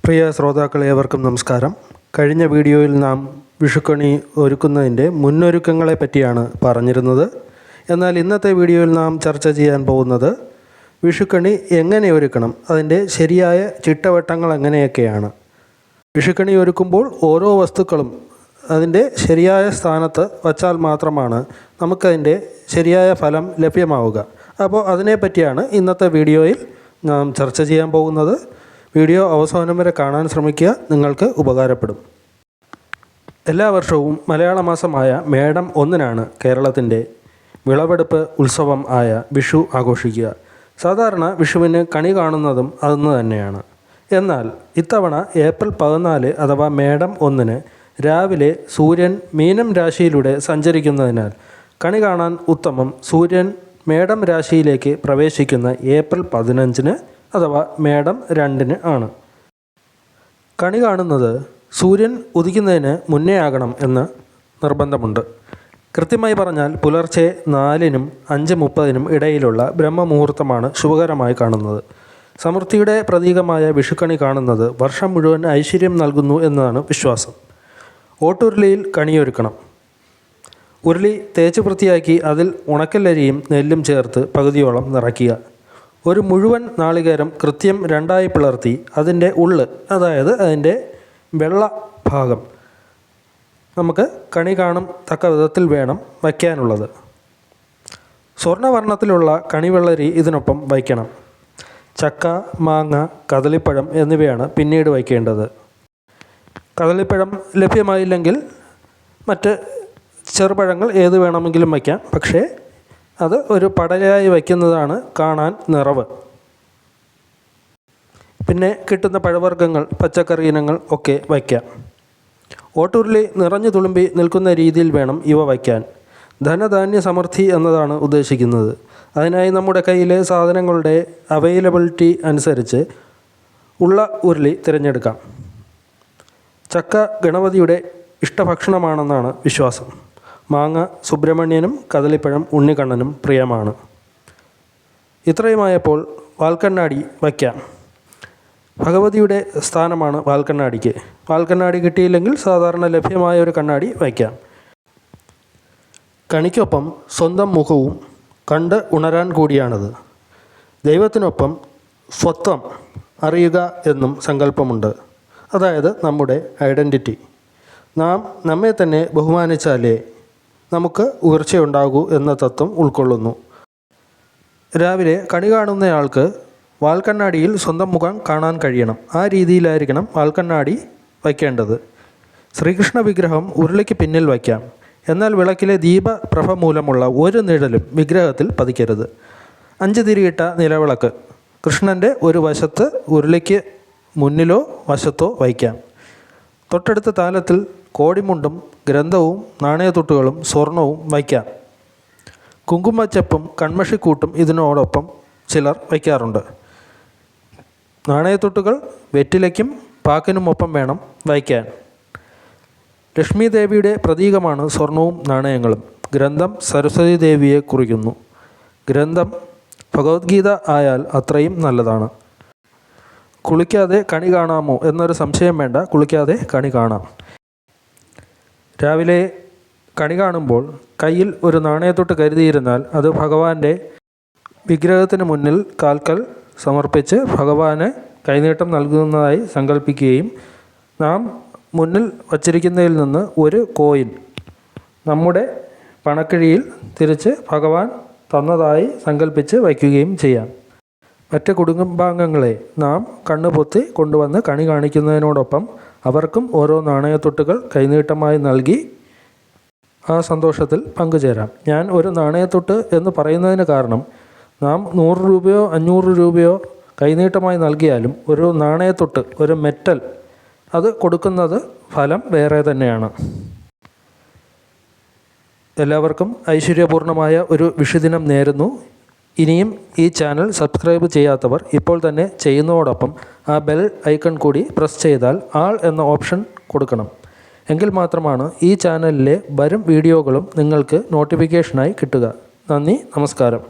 പ്രിയ ശ്രോതാക്കളെ ഏവർക്കും നമസ്കാരം. കഴിഞ്ഞ വീഡിയോയിൽ നാം വിഷുക്കണി ഒരുക്കുന്നതിൻ്റെ മുന്നൊരുക്കങ്ങളെ പറ്റിയാണ് പറഞ്ഞിരുന്നത്. എന്നാൽ ഇന്നത്തെ വീഡിയോയിൽ നാം ചർച്ച ചെയ്യാൻ പോകുന്നത് വിഷുക്കണി എങ്ങനെ ഒരുക്കണം, അതിൻ്റെ ശരിയായ ചിട്ടവട്ടങ്ങൾ എങ്ങനെയൊക്കെയാണ്. വിഷുക്കണി ഒരുക്കുമ്പോൾ ഓരോ വസ്തുക്കളും അതിൻ്റെ ശരിയായ സ്ഥാനത്ത് വച്ചാൽ മാത്രമാണ് നമുക്കതിൻ്റെ ശരിയായ ഫലം ലഭ്യമാവുക. അപ്പോൾ അതിനെപ്പറ്റിയാണ് ഇന്നത്തെ വീഡിയോയിൽ നാം ചർച്ച ചെയ്യാൻ പോകുന്നത്. വീഡിയോ അവസാനം വരെ കാണാൻ ശ്രമിക്കുക, നിങ്ങൾക്ക് ഉപകാരപ്പെടും. എല്ലാ വർഷവും മലയാള മാസമായ മേടം 1-നാണ് കേരളത്തിൻ്റെ വിളവെടുപ്പ് ഉത്സവം ആയ വിഷു ആഘോഷിക്കുക. സാധാരണ വിഷുവിന് കണി കാണുന്നതും അന്ന് തന്നെയാണ്. എന്നാൽ ഇത്തവണ ഏപ്രിൽ 14 അഥവാ മേടം 1-ന് രാവിലെ സൂര്യൻ മീനം രാശിയിലൂടെ സഞ്ചരിക്കുന്നതിനാൽ കണി കാണാൻ ഉത്തമം സൂര്യൻ മേടം രാശിയിലേക്ക് പ്രവേശിക്കുന്ന ഏപ്രിൽ 15-ന് അഥവാ മേടം 2-ന് ആണ്. കണി കാണുന്നത് സൂര്യൻ ഉദിക്കുന്നതിന് മുന്നേ ആകണം എന്ന് നിർബന്ധമുണ്ട്. കൃത്യമായി പറഞ്ഞാൽ പുലർച്ചെ 4-നും 5:30-നും ഇടയിലുള്ള ബ്രഹ്മമുഹൂർത്തമാണ് ശുഭകരമായി കാണുന്നത്. സമൃദ്ധിയുടെ പ്രതീകമായ വിഷുക്കണി കാണുന്നത് വർഷം മുഴുവൻ ഐശ്വര്യം നൽകുന്നു എന്നതാണ് വിശ്വാസം. ഓട്ടുരുളിയിൽ കണിയൊരുക്കണം. ഉരുളി തേച്ച് വൃത്തിയാക്കി അതിൽ ഉണക്കലരിയും നെല്ലും ചേർത്ത് പകുതിയോളം നിറയ്ക്കുക. ഒരു മുഴുവൻ നാളികേരം കൃത്യം 2ആയി പിളർത്തി അതിൻ്റെ ഉള്ള്, അതായത് അതിൻ്റെ വെള്ള ഭാഗം നമുക്ക് കണി കാണും തക്ക വിധത്തിൽ വേണം വയ്ക്കാനുള്ളത്. സ്വർണ്ണവർണ്ണത്തിലുള്ള കണിവെള്ളരി ഇതിനൊപ്പം വയ്ക്കണം. ചക്ക, മാങ്ങ, കദളിപ്പഴം എന്നിവയാണ് പിന്നീട് വയ്ക്കേണ്ടത്. കദളിപ്പഴം ലഭ്യമായില്ലെങ്കിൽ മറ്റ് ചെറുപഴങ്ങൾ ഏത് വേണമെങ്കിലും വയ്ക്കാം. പക്ഷേ അത് ഒരു പടലയായി വയ്ക്കുന്നതാണ് കാണാൻ നിറവ്. പിന്നെ കിട്ടുന്ന പഴവർഗ്ഗങ്ങൾ, പച്ചക്കറി ഇനങ്ങൾ ഒക്കെ വയ്ക്കാം. ഓട്ടുരുളി നിറഞ്ഞു തുളുമ്പി നിൽക്കുന്ന രീതിയിൽ വേണം ഇവ വയ്ക്കാൻ. ധനധാന്യ സമൃദ്ധി എന്നതാണ് ഉദ്ദേശിക്കുന്നത്. അതിനായി നമ്മുടെ കയ്യിലെ സാധനങ്ങളുടെ അവൈലബിലിറ്റി അനുസരിച്ച് ഉള്ള ഉരുളി തിരഞ്ഞെടുക്കാം. ചക്ക ഗണപതിയുടെ ഇഷ്ടഭക്ഷണമാണെന്നാണ് വിശ്വാസം. മാങ്ങ സുബ്രഹ്മണ്യനും കദളിപ്പഴം ഉണ്ണിക്കണ്ണനും പ്രിയമാണ്. ഇത്രയുമായപ്പോൾ വാൽക്കണ്ണാടി വയ്ക്കാം. ഭഗവതിയുടെ സ്ഥാനമാണ് വാൽക്കണ്ണാടിക്ക്. വാൽക്കണ്ണാടി കിട്ടിയില്ലെങ്കിൽ സാധാരണ ലഭ്യമായ ഒരു കണ്ണാടി വയ്ക്കാം. കണിക്കൊപ്പം സ്വന്തം മുഖവും കണ്ട് ഉണരാൻ കൂടിയാണത്. ദൈവത്തിനൊപ്പം സ്വത്വം അറിയുക എന്നും സങ്കല്പമുണ്ട്. അതായത് നമ്മുടെ ഐഡൻറ്റിറ്റി. നാം നമ്മെ തന്നെ ബഹുമാനിച്ചാലേ നമുക്ക് ഉയർച്ചയുണ്ടാകൂ എന്ന തത്വം ഉൾക്കൊള്ളുന്നു. രാവിലെ കണി കാണുന്നയാൾക്ക് വാൽക്കണ്ണാടിയിൽ സ്വന്തം മുഖം കാണാൻ കഴിയണം. ആ രീതിയിലായിരിക്കണം വാൽക്കണ്ണാടി വയ്ക്കേണ്ടത്. ശ്രീകൃഷ്ണ വിഗ്രഹം ഉരുളിക്ക് പിന്നിൽ വയ്ക്കാം. എന്നാൽ വിളക്കിലെ ദീപപ്രഭ മൂലമുള്ള ഒരു നിഴലും വിഗ്രഹത്തിൽ പതിക്കരുത്. 5 തിരിയിട്ട നിലവിളക്ക് കൃഷ്ണൻ്റെ ഒരു വശത്ത് ഉരുളിക്ക് മുന്നിലോ വശത്തോ വയ്ക്കാം. തൊട്ടടുത്ത താലത്തിൽ കോടിമുണ്ടും ഗ്രന്ഥവും നാണയത്തുട്ടുകളും സ്വർണവും വയ്ക്കാം. കുങ്കുമച്ചപ്പും കൺമഷിക്കൂട്ടും ഇതിനോടൊപ്പം ചിലർ വയ്ക്കാറുണ്ട്. നാണയത്തുട്ടുകൾ വെറ്റിലയ്ക്കും പാക്കിനുമൊപ്പം വേണം വയ്ക്കാൻ. ലക്ഷ്മി ദേവിയുടെ പ്രതീകമാണ് സ്വർണവും നാണയങ്ങളും. ഗ്രന്ഥം സരസ്വതി ദേവിയെ കുറിക്കുന്നു. ഗ്രന്ഥം ഭഗവത്ഗീത ആയാൽ അത്രയും നല്ലതാണ്. കുളിക്കാതെ കണി കാണാമോ എന്നൊരു സംശയം വേണ്ട. കുളിക്കാതെ കണി കാണാം. രാവിലെ കണി കാണുമ്പോൾ കയ്യിൽ ഒരു നാണയത്തൊട്ട് കരുതിയിരുന്നാൽ അത് ഭഗവാന്റെ വിഗ്രഹത്തിന് മുന്നിൽ കാൽക്കൽ സമർപ്പിച്ച് ഭഗവാന് കൈനീട്ടം നൽകുന്നതായി സങ്കല്പിക്കുകയും നാം മുന്നിൽ വച്ചിരിക്കുന്നതിൽ നിന്ന് ഒരു കോയിൻ നമ്മുടെ പണക്കിഴിയിൽ തിരിച്ച് ഭഗവാൻ തന്നതായി സങ്കല്പിച്ച് വയ്ക്കുകയും ചെയ്യാം. മറ്റ് കുടുംബാംഗങ്ങളെ നാം കണ്ണുപൊത്തി കൊണ്ടുവന്ന് കണി കാണിക്കുന്നതിനോടൊപ്പം അവർക്കും ഓരോ നാണയത്തൊട്ടുകൾ കൈനീട്ടമായി നൽകി ആ സന്തോഷത്തിൽ പങ്കുചേരാം. ഞാൻ ഒരു നാണയത്തൊട്ട് എന്ന് പറയുന്നതിന് കാരണം നാം 100 രൂപയോ 500 രൂപയോ കൈനീട്ടമായി നൽകിയാലും ഒരു നാണയത്തൊട്ട്, ഒരു മെറ്റൽ, അത് കൊടുക്കുന്നത് ഫലം വേറെ തന്നെയാണ്. എല്ലാവർക്കും ഐശ്വര്യപൂർണമായ ഒരു വിഷുദിനം നേരുന്നു. ഇനിയും ഈ ചാനൽ സബ്സ്ക്രൈബ് ചെയ്യാത്തവർ ഇപ്പോൾ തന്നെ ചെയ്യുന്നതോടൊപ്പം ആ ബെൽ ഐക്കൺ കൂടി പ്രസ് ചെയ്താൽ ആൾ എന്ന ഓപ്ഷൻ കൊടുക്കണം. എങ്കിൽ മാത്രമാണ് ഈ ചാനലിലെ വരും വീഡിയോകളും നിങ്ങൾക്ക് നോട്ടിഫിക്കേഷനായി കിട്ടുക. നന്ദി, നമസ്കാരം.